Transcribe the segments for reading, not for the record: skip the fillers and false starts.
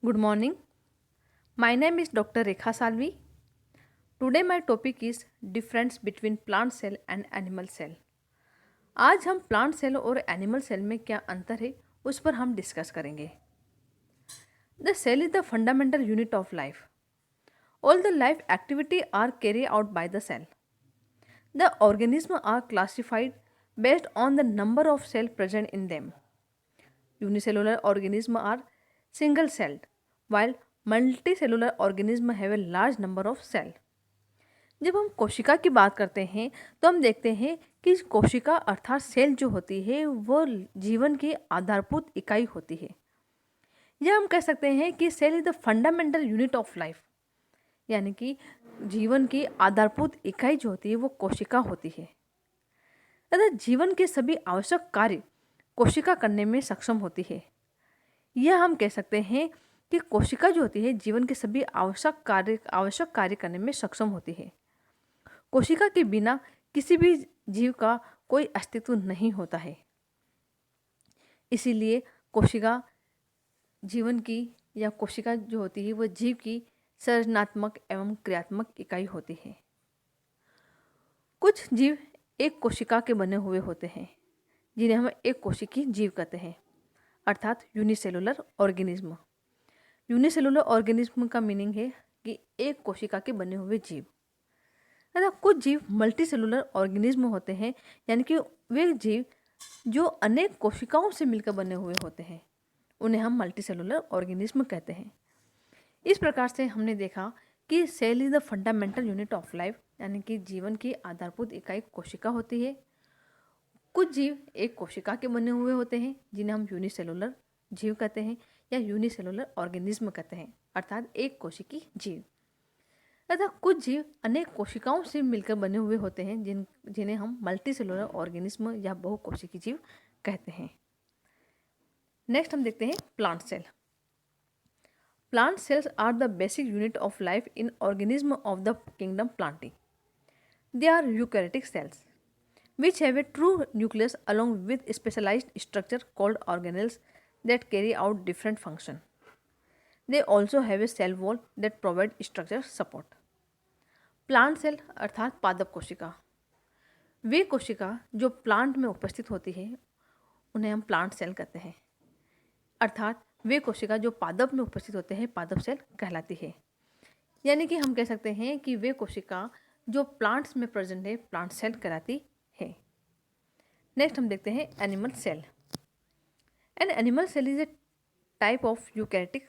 Good morning. My name is Dr. Rekha Salvi. Today my topic is difference between plant cell and animal cell. आज हम plant cell और animal cell में क्या अंतर है उस पर हम डिस्कस करेंगे. The cell is the fundamental unit of life. All the life activity are carry out by the cell. The organism are classified based on the number of cells present in them. Unicellular organisms are single-celled, while multicellular organisms have a large number of cells. जब हम कोशिका की बात करते हैं तो हम देखते हैं कि कोशिका अर्थात सेल जो होती है वो जीवन की आधारभूत इकाई होती है. या हम कह सकते हैं कि cell is the fundamental unit of life, यानी कि जीवन की आधारभूत इकाई जो होती है वो कोशिका होती है. तथा जीवन के सभी आवश्यक कार्य कोशिका करने में सक्षम होती है. यह हम कह सकते हैं कि कोशिका जो होती है जीवन के सभी आवश्यक कार्य करने में सक्षम होती है. कोशिका के बिना किसी भी जीव का कोई अस्तित्व नहीं होता है. इसीलिए कोशिका जीवन की या कोशिका जो होती है वह जीव की सृजनात्मक एवं क्रियात्मक इकाई होती है. कुछ जीव एक कोशिका के बने हुए होते हैं जिन्हें हम एक कोशिकीय जीव कहते हैं, अर्थात यूनिसेलुलर ऑर्गेनिज्म. यूनिसेलुलर ऑर्गेनिज्म का मीनिंग है कि एक कोशिका के बने हुए जीव. तथा कुछ जीव मल्टीसेलुलर ऑर्गेनिज्म होते हैं, यानी कि वे जीव जो अनेक कोशिकाओं से मिलकर बने हुए होते हैं, उन्हें हम मल्टीसेलुलर ऑर्गेनिज्म कहते हैं. इस प्रकार से हमने देखा कि cell is the fundamental unit of life, यानी कि जीवन की आधारभूत इकाई कोशिका होती है. कुछ जीव एक कोशिका के बने हुए होते हैं जिन्हें हम यूनिसेलुलर जीव कहते हैं या यूनिसेलुलर ऑर्गेनिज्म कहते हैं, अर्थात एक कोशिकीय जीव. तथा कुछ जीव अनेक कोशिकाओं से मिलकर बने हुए होते हैं जिन्हें हम मल्टीसेलुलर ऑर्गेनिज्म या बहुकोशिकीय जीव कहते हैं. नेक्स्ट हम देखते हैं plant cell. Plant cells are the basic unit of life in organism of the kingdom Plantae. They are eukaryotic cells, which have a true nucleus along with specialized structure called organelles that carry out different functions. They also have a cell wall that provide structure support. Plant cell अर्थात पादप कोशिका, वे कोशिका जो plant में उपस्थित होती है उन्हें हम प्लांट सेल कहते हैं, अर्थात वे कोशिका जो पादप में उपस्थित होते हैं पादप सेल कहलाती है. यानी कि हम कह सकते हैं कि वे कोशिका जो प्लांट्स में प्रेजेंट है प्लांट सेल कहलाती है. नेक्स्ट हम देखते हैं animal cell. An animal cell is a type of eukaryotic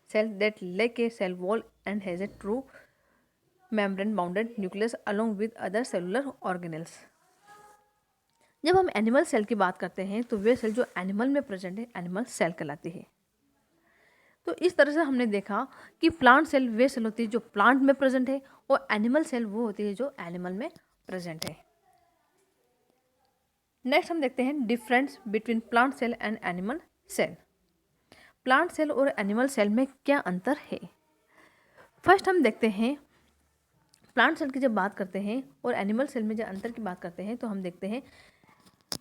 cell that lack a cell wall and has a true membrane bounded nucleus along with other cellular organelles. जब हम animal cell की बात करते हैं तो वे सेल जो animal में प्रेजेंट है एनिमल सेल कहलाती है. तो इस तरह से हमने देखा कि प्लांट सेल वे सेल होती है जो प्लांट में प्रेजेंट है और एनिमल सेल वो होती है जो एनिमल में प्रेजेंट है. नेक्स्ट हम देखते हैं difference between plant cell and animal cell. Plant cell और एनिमल सेल में क्या अंतर है. फर्स्ट हम देखते हैं प्लांट सेल की जब बात करते हैं और एनिमल सेल में जब अंतर की बात करते हैं तो हम देखते हैं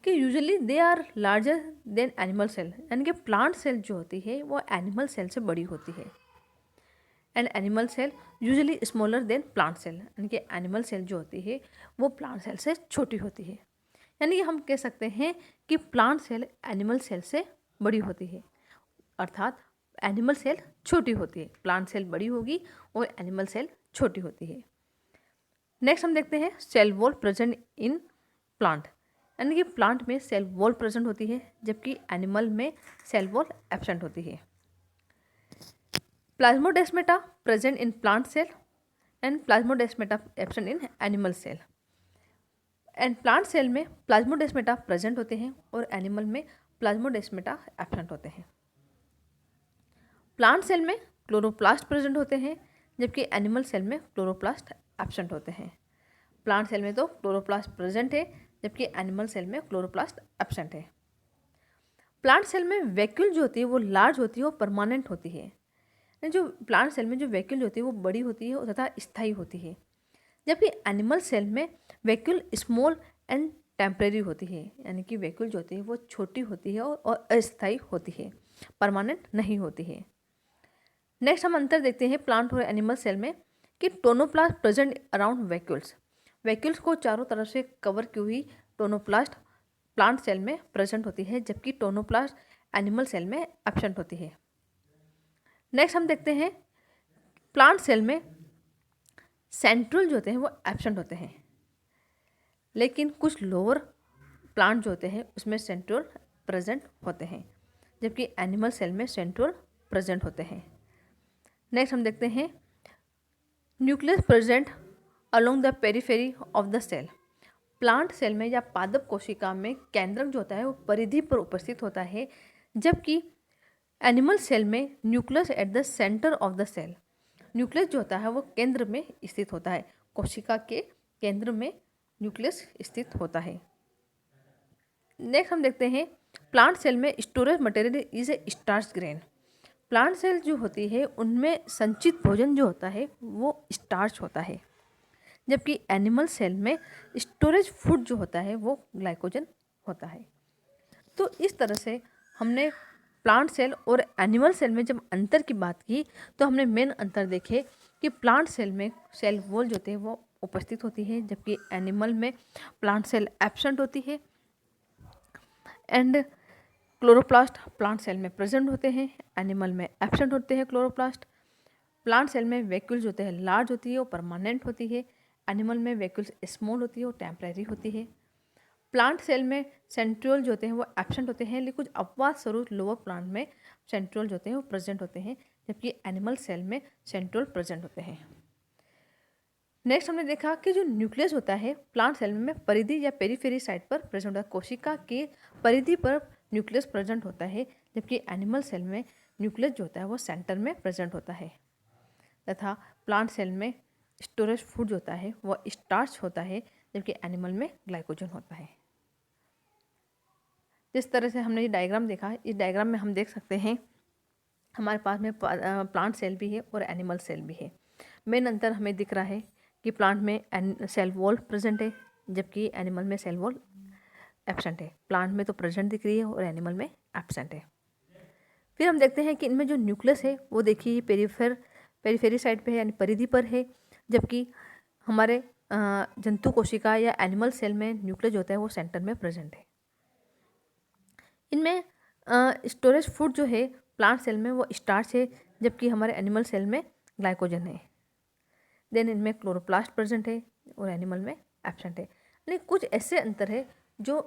कि usually they are larger than animal cell, यानी कि प्लांट सेल जो होती है वो एनिमल सेल से बड़ी होती है. And animal cell usually smaller than plant cell, यानी कि एनिमल सेल जो होती है वो प्लांट सेल से छोटी होती है. यानी कि हम कह सकते हैं कि प्लांट सेल एनिमल सेल से बड़ी होती है, अर्थात एनिमल सेल छोटी होती है, प्लांट सेल बड़ी होगी और एनिमल सेल छोटी होती है. नेक्स्ट हम देखते हैं cell wall present in plant, यानी कि प्लांट में सेल वॉल प्रेजेंट होती है जबकि एनिमल में सेल वॉल एब्सेंट होती है. Plasmodesmata present in plant cell and plasmodesmata absent in animal cell. And plant cell में प्लाज्मोडेस्मेटा प्रेजेंट होते हैं और एनिमल में प्लाज्मोडेस्मेटा एब्सेंट होते हैं. प्लांट सेल में क्लोरोप्लास्ट प्रेजेंट होते हैं जबकि एनिमल सेल में क्लोरोप्लास्ट एब्सेंट होते हैं. प्लांट सेल में तो क्लोरोप्लास्ट प्रेजेंट है जबकि एनिमल सेल में क्लोरोप्लास्ट एब्सेंट है. प्लांट सेल में वैक्यूल जो होती है वो लार्ज होती है और परमानेंट होती है. जो प्लांट सेल में जो वैक्यूल होती है वो बड़ी होती है तथा स्थायी होती है, जबकि एनिमल सेल में वैक्यूल स्मॉल एंड टेम्परेरी होती है, यानी कि वैक्यूल जो होती है वो छोटी होती है और अस्थायी होती है, परमानेंट नहीं होती है. नेक्स्ट हम अंतर देखते हैं प्लांट और एनिमल सेल में कि tonoplast present around vacuoles. Vacuoles को चारों तरफ से कवर की हुई टोनोप्लास्ट प्लांट सेल में प्रेजेंट होती है, जबकि टोनोप्लास्ट एनिमल सेल में एब्सेंट होती है। नेक्स्ट हम देखते हैं प्लांट सेल में सेंट्रियोल जो होते हैं वो एब्सेंट होते हैं, लेकिन कुछ लोअर प्लांट जो होते हैं उसमें सेंट्रियोल प्रेजेंट होते हैं, जबकि एनिमल सेल में सेंट्रियोल प्रेजेंट होते हैं। नेक्स्ट हम देखते हैं nucleus present along the periphery of the cell. Plant cell में या पादप कोशिका में केंद्रक जो होता है वो परिधि पर उपस्थित होता है, जबकि एनिमल सेल में nucleus at the centre of the cell. Nucleus जो होता है वो केंद्र में स्थित होता है, कोशिका के केंद्र में न्यूक्लियस स्थित होता है। नेक्स्ट हम देखते हैं प्लांट सेल में storage material is a starch grain. Plant cell जो होती है उनमें संचित भोजन जो होता है वो स्टार्च होता है, जबकि एनिमल सेल में स्टोरेज फूड जो होता है वो ग्लाइकोजन होता है। तो इस तरह से हमने प्लांट सेल और एनिमल सेल में जब अंतर की बात की तो हमने मेन अंतर देखे कि प्लांट सेल में सेल वॉल जो होते हैं वो उपस्थित होती है, जबकि एनिमल में प्लांट सेल एब्सेंट होती है। एंड क्लोरोप्लास्ट प्लांट सेल में प्रेजेंट होते हैं, एनिमल में एब्सेंट होते हैं क्लोरोप्लास्ट। प्लांट सेल में वैक्यूल्स होते हैं लार्ज होती है वो परमानेंट होती है, एनिमल में वैक्यूल्स स्मॉल होती है वो टेम्परेरी होती है। प्लांट सेल में सेंट्रियोल जो होते हैं वो एब्सेंट होते हैं, लेकिन कुछ अपवाद स्वरूप लोअर प्लांट में सेंट्रियोल जो होते हैं वो प्रेजेंट होते हैं, जबकि एनिमल सेल में सेंट्रियोल प्रेजेंट होते हैं। नेक्स्ट हमने देखा कि जो न्यूक्लियस होता है प्लांट सेल में परिधि या पेरीफेरी साइड पर प्रेजेंट होता है, कोशिका के परिधि पर न्यूक्लियस प्रेजेंट होता है, जबकि एनिमल सेल में न्यूक्लियस जो होता है वो सेंटर में प्रेजेंट होता है। तथा प्लांट सेल में स्टोरेज फूड जो होता है वो स्टार्च होता है, जबकि एनिमल में ग्लाइकोजन होता है। जिस तरह से हमने ये डायग्राम देखा, इस डायग्राम में हम देख सकते हैं हमारे पास में प्लांट सेल भी है और एनिमल सेल भी है। मेन अंतर हमें दिख रहा है कि प्लांट में सेल वॉल प्रेजेंट है, जबकि एनिमल में सेल वॉल एब्सेंट है। प्लांट में तो प्रेजेंट दिख रही है और एनिमल में एब्सेंट है। फिर हम देखते हैं कि इनमें जो न्यूक्लियस है वो देखिए पेरीफेरी साइड पे है, यानी परिधि पर है, जबकि हमारे जंतु कोशिका या एनिमल सेल में न्यूक्लियस जो होता है वो सेंटर में प्रेजेंट है। इनमें स्टोरेज फूड जो है प्लांट सेल में वो स्टार्च है, जबकि हमारे एनिमल सेल में ग्लाइकोजन है। देन इनमें क्लोरोप्लास्ट प्रेजेंट है और एनिमल में एब्सेंट है। लेकिन कुछ ऐसे अंतर है जो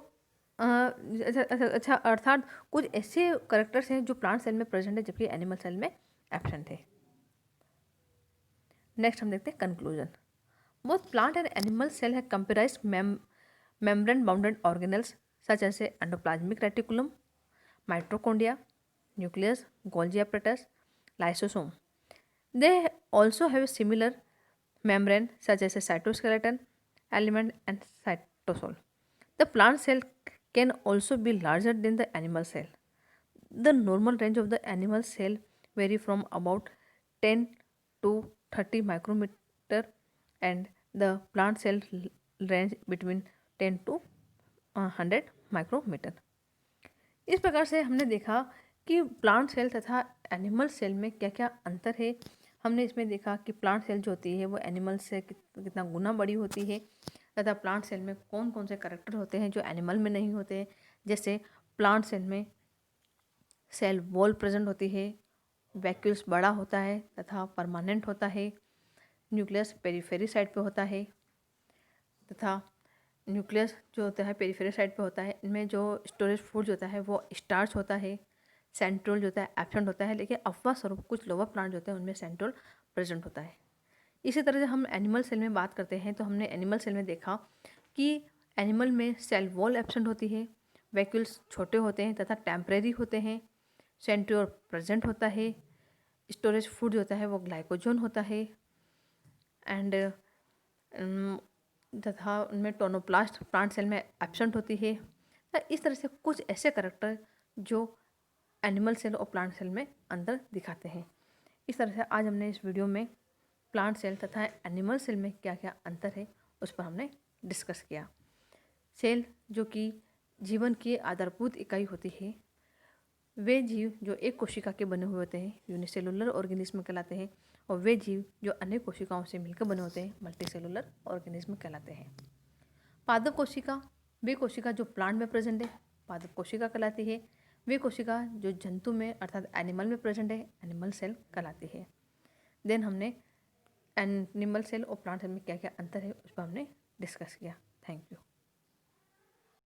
अच्छा अर्थात कुछ ऐसे करेक्टर्स हैं जो प्लांट सेल में प्रेजेंट है, जबकि एनिमल सेल में एब्सेंट है। नेक्स्ट हम देखते हैं conclusion. Both plant and animal cell है comprised membrane bounded organelles such as endoplasmic reticulum, mitochondria, nucleus, Golgi apparatus, lysosome. They also have a similar membrane such as a cytoskeleton element and cytosol. The plant cell can also be larger than the animal cell. The normal range of the animal cell vary from about 10 to 30 micrometer and the plant cell range between 10 to 100 micrometre. इस प्रकार से हमने देखा कि plant cell तथा animal cell में क्या क्या अंतर है। हमने इसमें देखा कि प्लांट सेल जो होती है वो एनिमल से कितना गुना बड़ी होती है, तथा प्लांट सेल में कौन कौन से करैक्टर होते हैं जो एनिमल में नहीं होते हैं। जैसे प्लांट सेल में सेल वॉल प्रेजेंट होती है, वैक्यूल्स बड़ा होता है तथा परमानेंट होता है, न्यूक्लियस पेरीफेरी साइड पे होता है, तथा न्यूक्लियस जो होता है पेरीफेरी साइड पे होता है। इनमें जो स्टोरेज फूड जो होता है वो स्टार्च होता है, सेंट्रोल जो होता है एब्सेंट होता है, लेकिन अपवाद स्वरूप कुछ लोअर प्लांट जो होते हैं उनमें सेंट्रोल प्रेजेंट होता है। इसी तरह से हम एनिमल सेल में बात करते हैं तो हमने एनिमल सेल में देखा कि एनिमल में सेल वॉल एब्सेंट होती है, वैक्यूल्स छोटे होते हैं तथा टेम्परेरी होते हैं, सेंट्रियोल प्रेजेंट होता है, स्टोरेज फूड जो होता है वो ग्लाइकोजन होता है, एंड तथा उनमें टोनोप्लास्ट प्लांट सेल में एब्सेंट होती है। तो इस तरह से कुछ ऐसे करैक्टर जो एनिमल सेल और प्लांट सेल में अंतर दिखाते हैं। इस तरह से आज हमने इस वीडियो में प्लांट सेल तथा एनिमल सेल में क्या क्या अंतर है उस पर हमने डिस्कस किया। सेल जो कि जीवन की आधारभूत इकाई होती है, वे जीव जो एक कोशिका के बने हुए होते हैं यूनिसेलुलर ऑर्गेनिज्म कहलाते हैं, और वे जीव जो अनेक कोशिकाओं से मिलकर बने होते हैं मल्टीसेलुलर ऑर्गेनिज्म कहलाते हैं। पादप कोशिका वे कोशिका जो प्लांट में प्रेजेंट है पादप कोशिका कहलाती है। वे कोशिका जो जंतु में अर्थात एनिमल में प्रेजेंट है एनिमल सेल कहलाती है। देन हमने एनिमल सेल और प्लांट सेल में क्या क्या अंतर है उस पर हमने डिस्कस किया। Thank you.